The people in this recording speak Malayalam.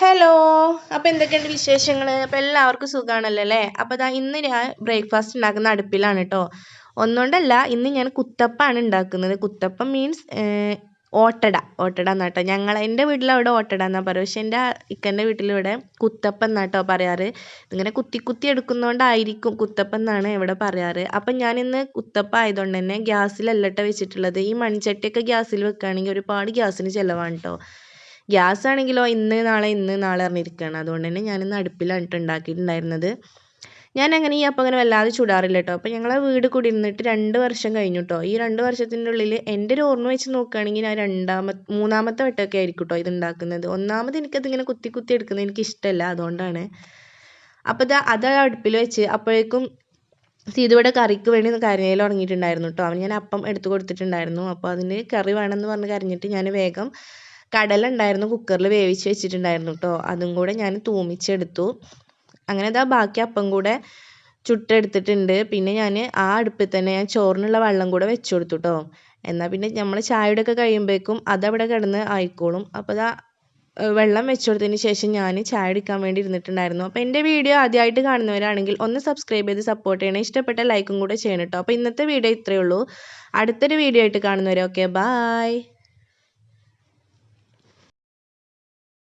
ഹലോ. അപ്പോൾ എന്തൊക്കെയുണ്ട് വിശേഷങ്ങൾ? അപ്പോൾ എല്ലാവർക്കും സുഖമാണല്ലോ അല്ലേ? അപ്പോൾ ഇന്ന് ഞാൻ ബ്രേക്ക്ഫാസ്റ്റ് ഉണ്ടാക്കുന്ന അടുപ്പിലാണ് കേട്ടോ. ഒന്നുകൊണ്ടല്ല, ഇന്ന് ഞാൻ കുത്തപ്പമാണ് ഉണ്ടാക്കുന്നത്. കുത്തപ്പം മീൻസ് ഓട്ടട എന്നാട്ടോ. എൻ്റെ വീട്ടിലവിടെ ഓട്ടട എന്നാണ് പറയുക. പക്ഷേ എൻ്റെ ഇക്കൻ്റെ വീട്ടിലിവിടെ കുത്തപ്പം എന്നാട്ടോ പറയാറ്. ഇങ്ങനെ കുത്തി കുത്തി എടുക്കുന്നതുകൊണ്ടായിരിക്കും കുത്തപ്പം എന്നാണ് ഇവിടെ പറയാറ്. അപ്പം ഞാനിന്ന് കുത്തപ്പം ആയതുകൊണ്ട് തന്നെ ഗ്യാസിലല്ല ട്ടോ വെച്ചിട്ടുള്ളത്. ഈ മൺചട്ടിയൊക്കെ ഗ്യാസിൽ വെക്കുകയാണെങ്കിൽ ഒരുപാട് ഗ്യാസിന് ചിലവാണ് കേട്ടോ. ഗ്യാസ് ആണെങ്കിലോ ഇന്ന് നാളെ പറഞ്ഞിരിക്കുകയാണ്. അതുകൊണ്ട് തന്നെ ഞാനിന്ന് അടുപ്പിലാണ് ട്ടോ ഉണ്ടാക്കിയിട്ടുണ്ടായിരുന്നത്. ഞാൻ അങ്ങനെ ഈ അപ്പം അങ്ങനെ വല്ലാതെ ചുടാറില്ല കേട്ടോ. അപ്പോൾ ഞങ്ങളെ വീട് കുടിയിരുന്നിട്ട് 2 വർഷം കഴിഞ്ഞു കേട്ടോ. ഈ 2 വർഷത്തിൻ്റെ ഉള്ളിൽ എൻ്റെ ഒരു ഓർമ്മ വെച്ച് നോക്കുകയാണെങ്കിൽ ഞാൻ മൂന്നാമത്തെ വട്ടമൊക്കെ ആയിരിക്കും കേട്ടോ ഇത് ഉണ്ടാക്കുന്നത്. ഒന്നാമത് എനിക്കതിങ്ങനെ കുത്തി കുത്തി എടുക്കുന്നത് എനിക്ക് ഇഷ്ടമല്ല, അതുകൊണ്ടാണ്. അപ്പോൾ അത് അടുപ്പിൽ വെച്ച് അപ്പോഴേക്കും സീതുവിടെ കറിക്ക് വേണ്ടി കരഞ്ഞേൽ തുടങ്ങിയിട്ടുണ്ടായിരുന്നു കേട്ടോ. അവൻ ഞാൻ അപ്പം എടുത്തു കൊടുത്തിട്ടുണ്ടായിരുന്നു. അപ്പോൾ അതിന് കറി വേണമെന്ന് പറഞ്ഞ് കരഞ്ഞിട്ട് ഞാൻ വേഗം കടല ഉണ്ടായിരുന്നു കുക്കറിൽ വേവിച്ച് വെച്ചിട്ടുണ്ടായിരുന്നു കേട്ടോ. അതും കൂടെ ഞാൻ തൂമിച്ചെടുത്തു. അങ്ങനെ ബാക്കി അപ്പം കൂടെ ചുട്ടെടുത്തിട്ടുണ്ട്. പിന്നെ ഞാൻ ആ അടുപ്പിൽ തന്നെ ഞാൻ ചോറിനുള്ള വെള്ളം കൂടെ വെച്ച് കൊടുത്തു കേട്ടോ. എന്നാൽ പിന്നെ നമ്മൾ ചായയുടെ ഒക്കെ കഴിയുമ്പോഴേക്കും അതവിടെ കിടന്ന് ആയിക്കോളും. അപ്പോൾ വെള്ളം വെച്ച് കൊടുത്തതിന് ശേഷം ഞാൻ ചായ എടുക്കാൻ വേണ്ടി ഇരുന്നിട്ടുണ്ടായിരുന്നു. അപ്പോൾ എൻ്റെ വീഡിയോ ആദ്യമായിട്ട് കാണുന്നവരാണെങ്കിൽ ഒന്ന് സബ്സ്ക്രൈബ് ചെയ്ത് സപ്പോർട്ട് ചെയ്യണം. ഇഷ്ടപ്പെട്ട ലൈക്കും കൂടെ ചെയ്യണം കേട്ടോ. അപ്പോൾ ഇന്നത്തെ വീഡിയോ ഇത്രയേ ഉള്ളൂ. അടുത്തൊരു വീഡിയോ ആയിട്ട് കാണുന്നവരെ ഓക്കെ, ബായ്.